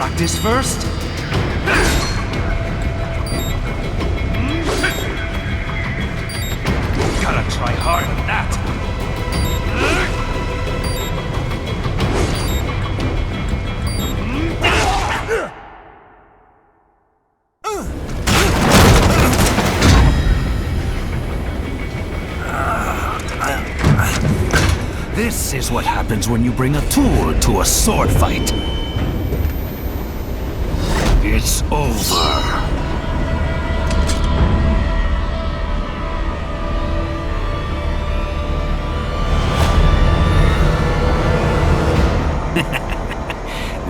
practice first? Gotta try hard at that. This is what happens when you bring a tool to a sword fight. It's over.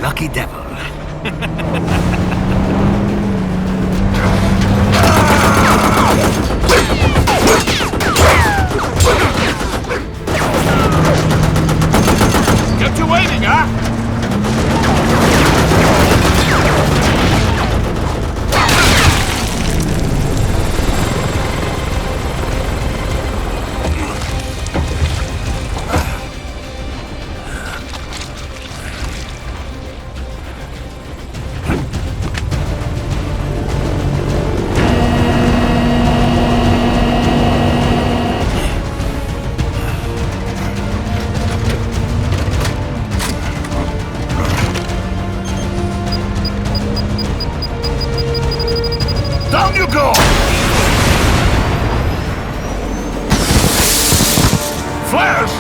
Lucky devil. Kept you waiting, huh? Down you go! Flares!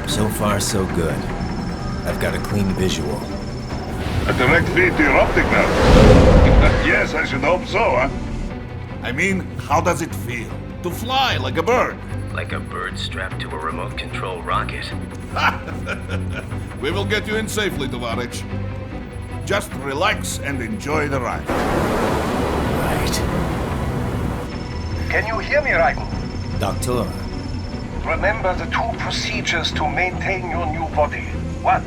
So far, so good. I've got a clean visual. A direct feed to your optical. Yes, I should hope so, huh? I mean, how does it feel? To fly like a bird? Like a bird strapped to a remote control rocket. We will get you in safely, Tovarich. Just relax and enjoy the ride. Right. Can you hear me, Raiden? Doctor. Remember the two procedures to maintain your new body. 1.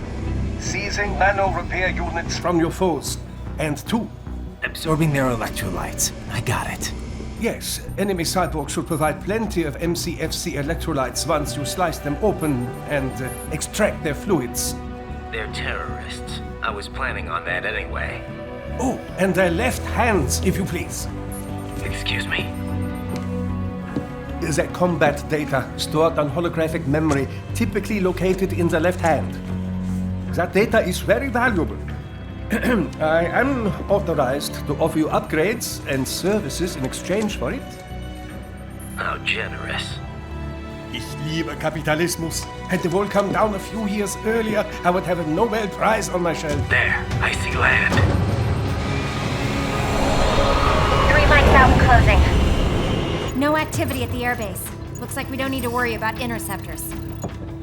Seizing nano repair units from your foes. And 2. Absorbing their electrolytes. I got it. Yes, enemy cyborgs should provide plenty of MCFC electrolytes once you slice them open and extract their fluids. They're terrorists. I was planning on that anyway. Oh, and their left hands, if you please. Excuse me? The combat data stored on holographic memory, typically located in the left hand. That data is very valuable. I am authorized to offer you upgrades and services in exchange for it. How generous. Ich liebe Kapitalismus. Had the wall come down a few years earlier, I would have a Nobel Prize on my shelf. There, I see land. 3 mics out and closing. No activity at the airbase. Looks like we don't need to worry about interceptors.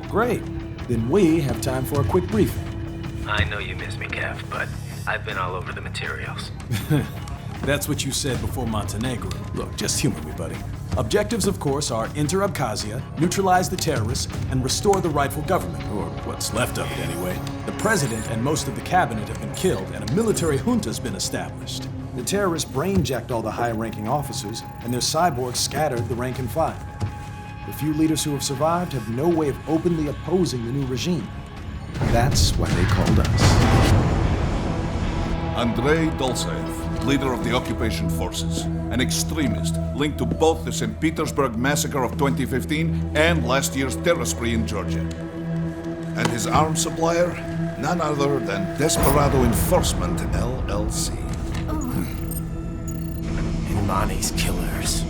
Great. Then we have time for a quick briefing. I know you miss me, Kev, but I've been all over the materials. That's what you said before Montenegro. Look, just humor me, buddy. Objectives, of course, are enter Abkhazia, neutralize the terrorists, and restore the rightful government, or what's left of it anyway. The president and most of the cabinet have been killed, and a military junta's been established. The terrorists brain-jacked all the high-ranking officers, and their cyborgs scattered the rank and file. The few leaders who have survived have no way of openly opposing the new regime. That's why they called us. Andrei Dolzaev, leader of the occupation forces, an extremist linked to both the St. Petersburg massacre of 2015 and last year's terror spree in Georgia. And his arms supplier, none other than Desperado Enforcement, LLC. Imani's killers.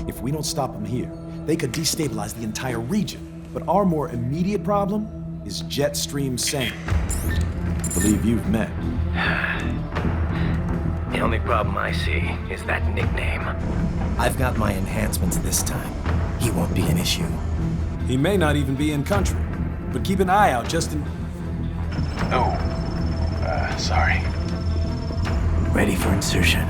If we don't stop them here, they could destabilize the entire region. But our more immediate problem is Jetstream Sam. I believe you've met. The only problem I see is that nickname. I've got my enhancements this time. He won't be an issue. He may not even be in country, but keep an eye out just in... Oh, sorry. Ready for insertion.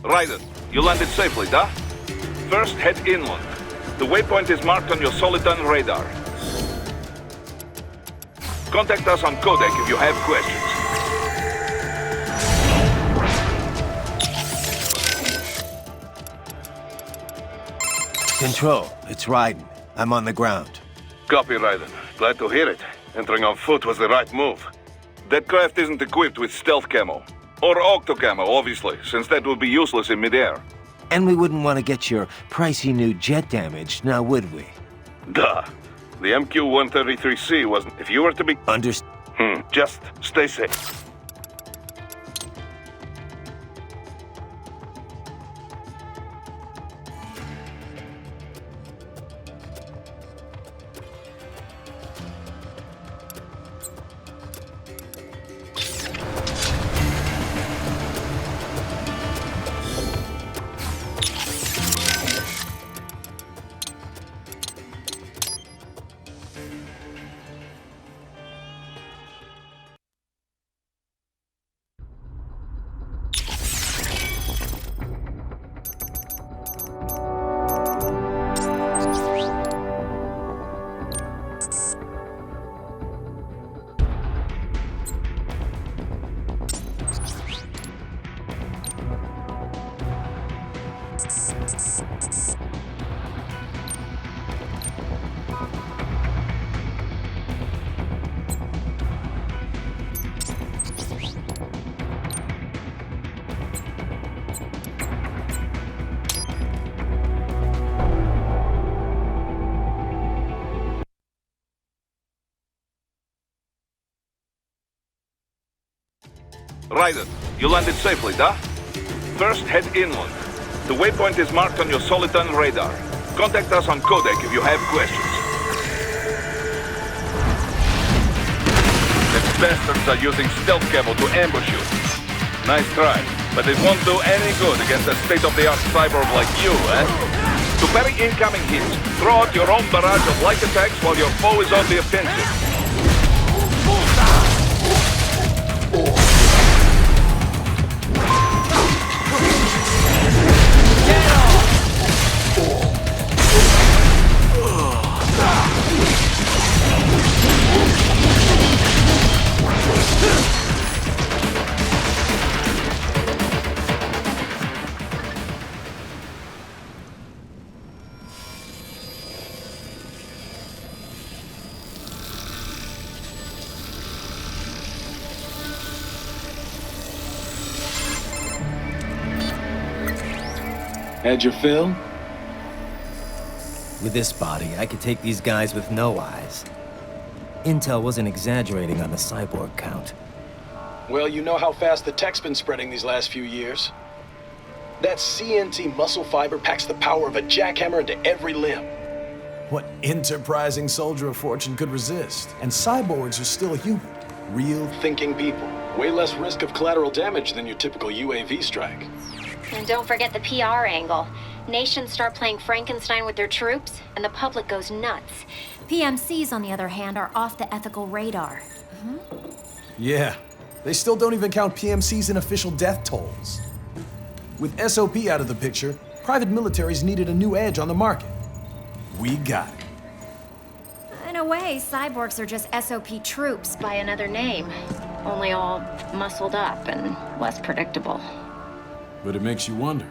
Raiden, you landed safely, da? First, head inland. The waypoint is marked on your Sundowner radar. Contact us on codec if you have questions. Control, it's Raiden. I'm on the ground. Copy, Raiden. Glad to hear it. Entering on foot was the right move. That craft isn't equipped with stealth camo. Or octo camo, obviously, since that would be useless in midair. And we wouldn't want to get your pricey new jet damaged, now would we? Duh. The MQ-133C wasn't... If you were to be... Just stay safe. Raiden, you landed safely, da? First, head inland. The waypoint is marked on your Sundowner radar. Contact us on codec if you have questions. The bastards are using stealth camo to ambush you. Nice try, but it won't do any good against a state-of-the-art cyborg like you, eh? To parry incoming hits, throw out your own barrage of light attacks while your foe is on the offensive. Had your fill? With this body, I could take these guys with no eyes. Intel wasn't exaggerating on the cyborg count. Well, you know how fast the tech's been spreading these last few years. That CNT muscle fiber packs the power of a jackhammer into every limb. What enterprising soldier of fortune could resist? And cyborgs are still human. Real Thinking people. Way less risk of collateral damage than your typical UAV strike. And don't forget the PR angle. Nations start playing Frankenstein with their troops, and the public goes nuts. PMCs, on the other hand, are off the ethical radar. Yeah. They still don't even count PMCs in official death tolls. With SOP out of the picture, private militaries needed a new edge on the market. We got it. In a way, cyborgs are just SOP troops by another name. Only all muscled up and less predictable. But it makes you wonder,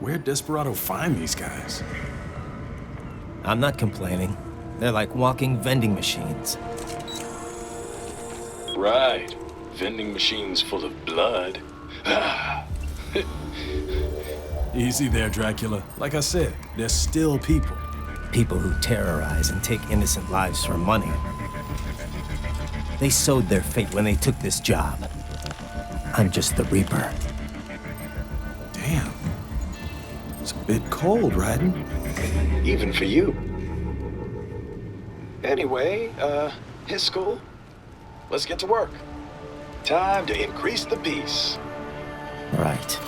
where'd Desperado find these guys? I'm not complaining. They're like walking vending machines. Right. Vending machines full of blood. Easy there, Dracula. Like I said, they're still people. People who terrorize and take innocent lives for money. They sowed their fate when they took this job. I'm just the Reaper. Damn. It's a bit cold, Raiden. Even for you. Anyway, his school. Let's get to work. Time to increase the peace. Right.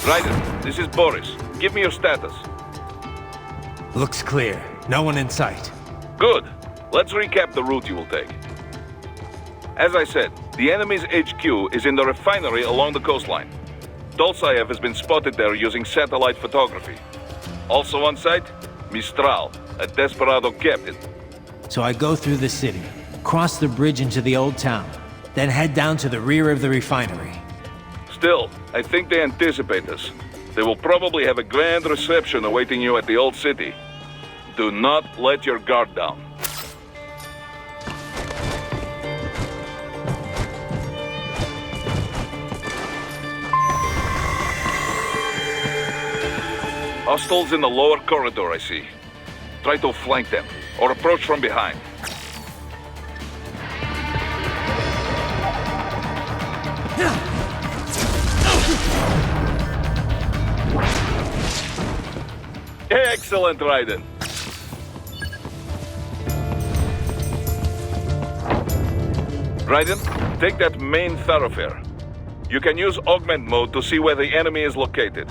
Raiden, this is Boris. Give me your status. Looks clear. No one in sight. Good. Let's recap the route you will take. As I said, the enemy's HQ is in the refinery along the coastline. Dolzaev has been spotted there using satellite photography. Also on site, Mistral, a Desperado captain. So I go through the city, cross the bridge into the old town, then head down to the rear of the refinery. Still, I think they anticipate us. They will probably have a grand reception awaiting you at the old city. Do not let your guard down. Hostiles in the lower corridor, I see. Try to flank them, or approach from behind. Excellent, Raiden. Raiden, take that main thoroughfare. You can use augment mode to see where the enemy is located.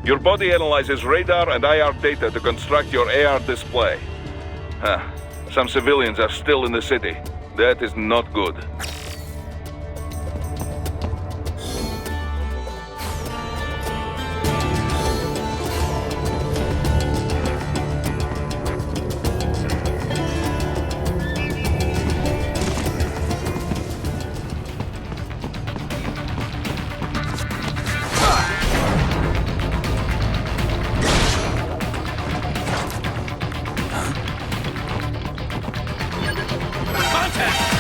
Your body analyzes radar and IR data to construct your AR display. Some civilians are still in the city. That is not good. Contact!